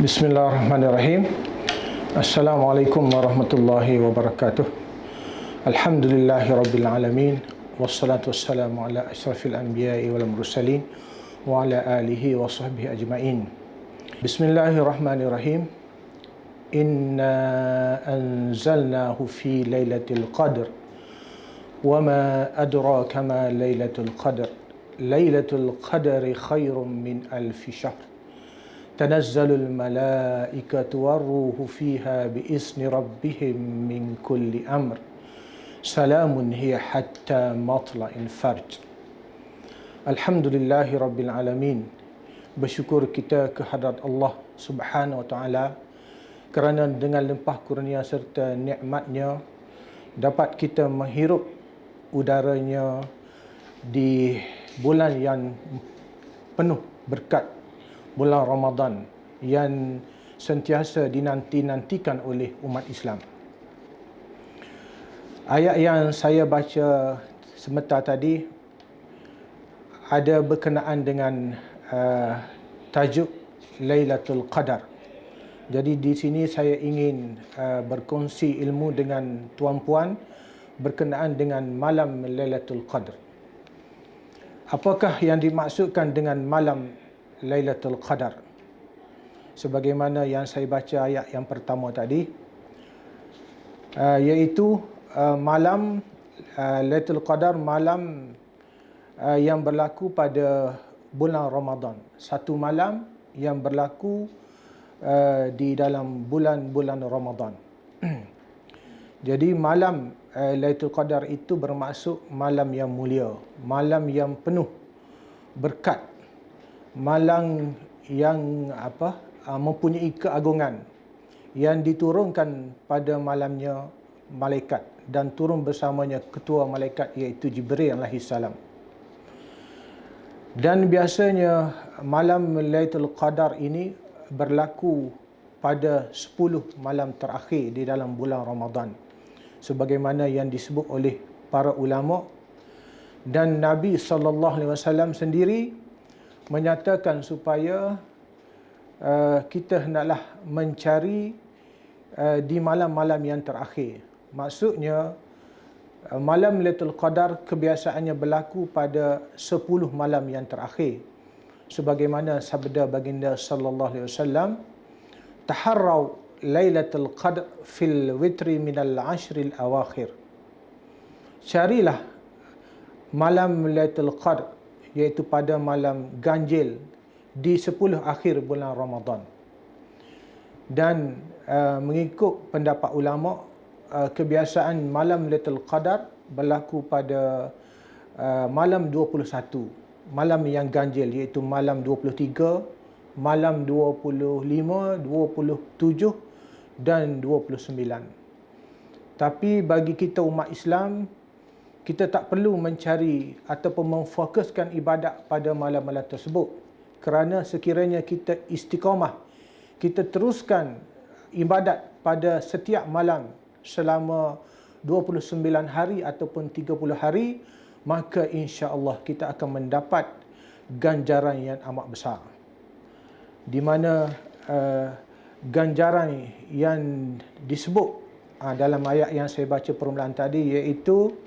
Bismillahirrahmanirrahim. Assalamualaikum warahmatullahi wabarakatuh. Alhamdulillahi rabbil alamin. Wassalatu wassalamu ala asyrafil anbiya'i wal mursalin wa ala alihi wa sahbihi ajma'in. Bismillahirrahmanirrahim. Inna anzalnahu fi lailatul qadr. Wa ma adraka ma lailatul qadr. Lailatul qadri khairum min alfi syahr. Tanazzalul malaikatu warruhu fiha biizni rabbihim min kulli amr. Salamun hiya hatta matla'il farj. Alhamdulillahi rabbil alamin. Bersyukur kita kehadrat Allah Subhanahu wa taala kerana dengan limpah kurnia serta nikmatnya dapat kita menghirup udaranya di bulan yang penuh berkat, bulan Ramadan yang sentiasa dinanti-nantikan oleh umat Islam. Ayat yang saya baca sebentar tadi ada berkenaan dengan tajuk Lailatul Qadar. Jadi di sini saya ingin berkongsi ilmu dengan tuan-puan berkenaan dengan malam Lailatul Qadar. Apakah yang dimaksudkan dengan malam Lailatul Qadar? Sebagaimana yang saya baca ayat yang pertama tadi, iaitu malam Lailatul Qadar, malam yang berlaku pada bulan Ramadan. Satu malam yang berlaku di dalam bulan-bulan Ramadan. Jadi malam Lailatul Qadar itu bermaksud malam yang mulia, malam yang penuh berkat, malam yang mempunyai keagungan, yang diturunkan pada malamnya malaikat dan turun bersamanya ketua malaikat iaitu Jibril alaihi salam. Dan biasanya malam Lailatul Qadar ini berlaku pada 10 malam terakhir di dalam bulan Ramadan, sebagaimana yang disebut oleh para ulama. Dan Nabi SAW sendiri menyatakan supaya kita hendaklah mencari di malam-malam yang terakhir. Maksudnya malam Lailatul Qadar kebiasaannya berlaku pada 10 malam yang terakhir, sebagaimana sabda baginda sallallahu alaihi wasallam, taharrau Lailatul Qadr fil witri minal ashril awakhir. Carilah malam Lailatul Qadr, iaitu pada malam ganjil di 10 akhir bulan Ramadan. Dan mengikut pendapat ulama, kebiasaan malam Lailatul Qadar berlaku pada malam 21, malam yang ganjil, iaitu malam 23, malam 25, 27 dan 29. Tapi bagi kita umat Islam, kita tak perlu mencari ataupun memfokuskan ibadat pada malam-malam tersebut, kerana sekiranya kita istiqamah, kita teruskan ibadat pada setiap malam selama 29 hari ataupun 30 hari, maka insya-Allah kita akan mendapat ganjaran yang amat besar. Di mana ganjaran yang disebut dalam ayat yang saya baca permulaan tadi, iaitu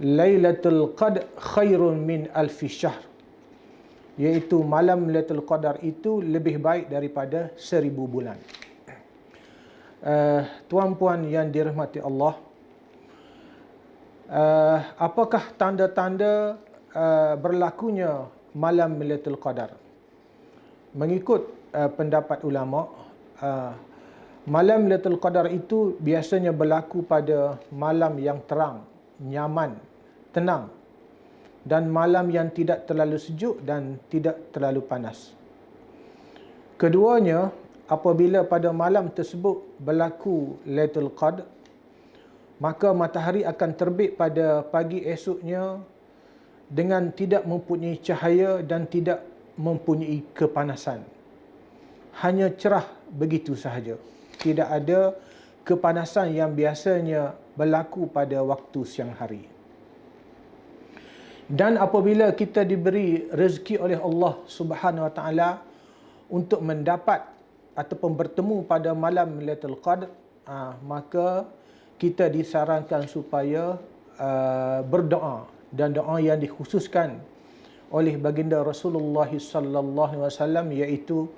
Lailatul Qadr khairun min alfi syahr, iaitu malam Lailatul Qadar itu lebih baik daripada 1000 bulan. Tuan-puan yang dirahmati Allah, apakah tanda-tanda berlakunya malam Lailatul Qadar? Mengikut pendapat ulama, malam Lailatul Qadar itu biasanya berlaku pada malam yang terang, nyaman, tenang, dan malam yang tidak terlalu sejuk dan tidak terlalu panas. Keduanya, apabila pada malam tersebut berlaku Lailatul Qadr, maka matahari akan terbit pada pagi esoknya dengan tidak mempunyai cahaya dan tidak mempunyai kepanasan. Hanya cerah begitu sahaja. Tidak ada kepanasan yang biasanya berlaku pada waktu siang hari. Dan apabila kita diberi rezeki oleh Allah Subhanahu wa taala untuk mendapat ataupun bertemu pada malam Lailatul Qadar, maka kita disarankan supaya berdoa, dan doa yang dikhususkan oleh baginda Rasulullah sallallahu alaihi wasallam iaitu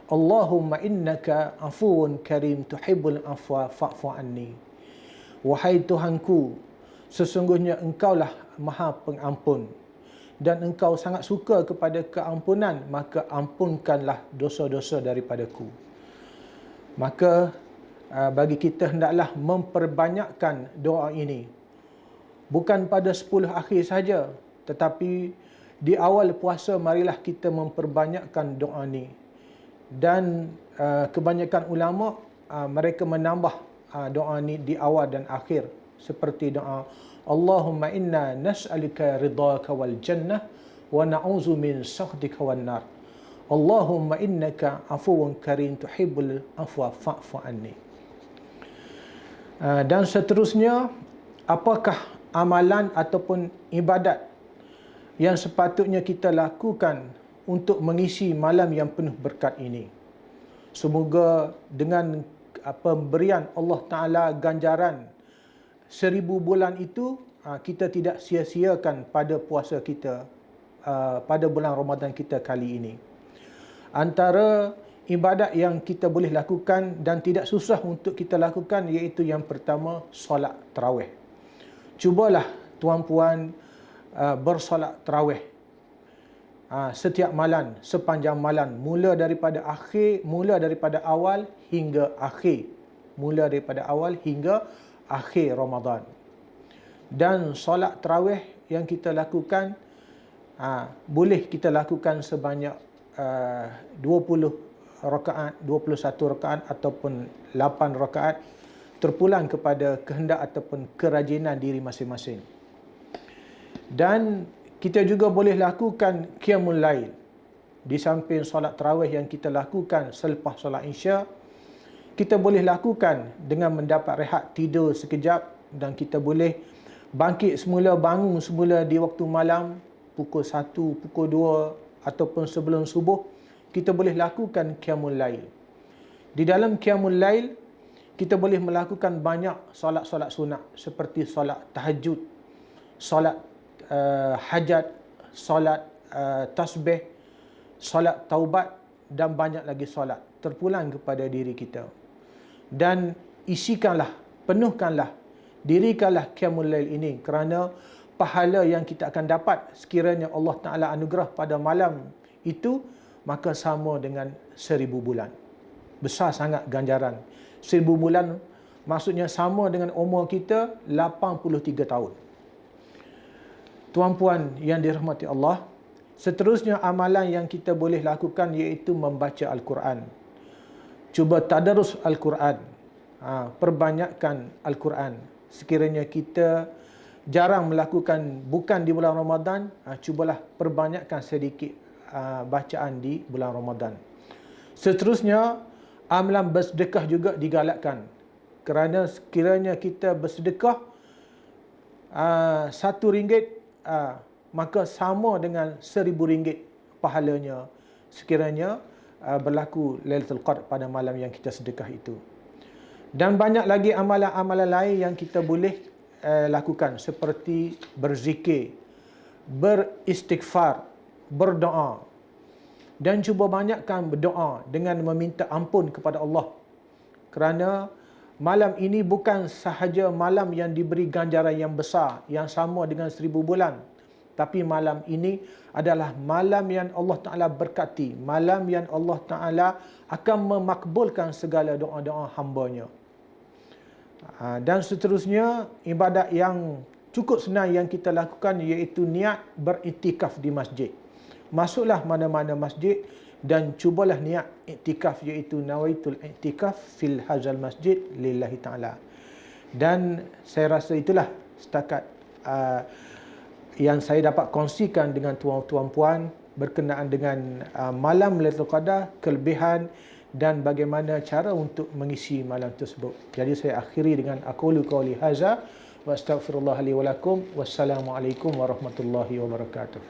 Allahumma innaka afuwun karim tuhibbul afwa fa'fu anni. Wahai Tuhanku, sesungguhnya engkaulah Maha Pengampun dan engkau sangat suka kepada keampunan, maka ampunkanlah dosa-dosa daripadaku. Maka bagi kita hendaklah memperbanyakkan doa ini. Bukan pada 10 akhir saja, tetapi di awal puasa marilah kita memperbanyakkan doa ini. Dan kebanyakan ulama mereka menambah doa ini di awal dan akhir, seperti doa Allahumma inna nas'aluka ridhaka wal jannah wa na'udzu min sakhtika wan nar. Allahumma innaka afuwun karim tuhibbul afwa fa'fu anni. Dan seterusnya, apakah amalan ataupun ibadat yang sepatutnya kita lakukan untuk mengisi malam yang penuh berkat ini? Semoga dengan pemberian Allah Ta'ala ganjaran 1000 bulan itu, kita tidak sia-siakan pada puasa kita pada bulan Ramadan kita kali ini. Antara ibadat yang kita boleh lakukan dan tidak susah untuk kita lakukan iaitu yang pertama, solat tarawih. Cubalah tuan-puan bersolat tarawih setiap malam, sepanjang malam, mula daripada awal hingga akhir, akhir Ramadan. Dan solat tarawih yang kita lakukan boleh kita lakukan sebanyak 20 rakaat, 21 rakaat ataupun 8 rakaat, terpulang kepada kehendak ataupun kerajinan diri masing-masing. Dan kita juga boleh lakukan qiyamul lail. Di samping solat tarawih yang kita lakukan selepas solat Isya, kita boleh lakukan dengan mendapat rehat tidur sekejap, dan kita boleh bangkit semula, bangun semula di waktu malam pukul 1, pukul 2 ataupun sebelum subuh. Kita boleh lakukan qiyamul lail. Di dalam qiyamul lail kita boleh melakukan banyak solat-solat sunat seperti solat tahajud, solat hajat, solat tasbih, solat taubat, dan banyak lagi solat terpulang kepada diri kita. Dan isikanlah, penuhkanlah, dirikanlah qiyamul lail ini, kerana pahala yang kita akan dapat sekiranya Allah Ta'ala anugerah pada malam itu, maka sama dengan 1000 bulan. Besar sangat ganjaran. 1000 bulan maksudnya sama dengan umur kita 83 tahun. Tuan-puan yang dirahmati Allah, seterusnya amalan yang kita boleh lakukan iaitu membaca Al-Quran. Cuba tadarus Al-Quran, perbanyakkan Al-Quran. Sekiranya kita jarang melakukan, bukan di bulan Ramadan, cubalah perbanyakkan sedikit bacaan di bulan Ramadan. Seterusnya, amalan bersedekah juga digalakkan, kerana sekiranya kita bersedekah RM1, maka sama dengan RM1000 pahalanya sekiranya berlaku Lailatul Qadar pada malam yang kita sedekah itu. Dan banyak lagi amalan-amalan lain yang kita boleh lakukan, seperti berzikir, beristighfar, berdoa. Dan cuba banyakkan berdoa dengan meminta ampun kepada Allah, kerana malam ini bukan sahaja malam yang diberi ganjaran yang besar yang sama dengan 1000 bulan, tapi malam ini adalah malam yang Allah Ta'ala berkati, malam yang Allah Ta'ala akan memakbulkan segala doa-doa hamba-Nya. Dan seterusnya, ibadat yang cukup senang yang kita lakukan iaitu niat beriktikaf di masjid. Masuklah mana-mana masjid dan cubalah niat iktikaf, iaitu nawaitul iktikaf fil hazal masjid lillahi ta'ala. Dan saya rasa itulah setakat yang saya dapat kongsikan dengan tuan-puan berkenaan dengan malam Lailatul Qadar, kelebihan dan bagaimana cara untuk mengisi malam tersebut. Jadi saya akhiri dengan aqulu qouli hadza wa astaghfirullah li wa lakum. Wassalamualaikum warahmatullahi wabarakatuh.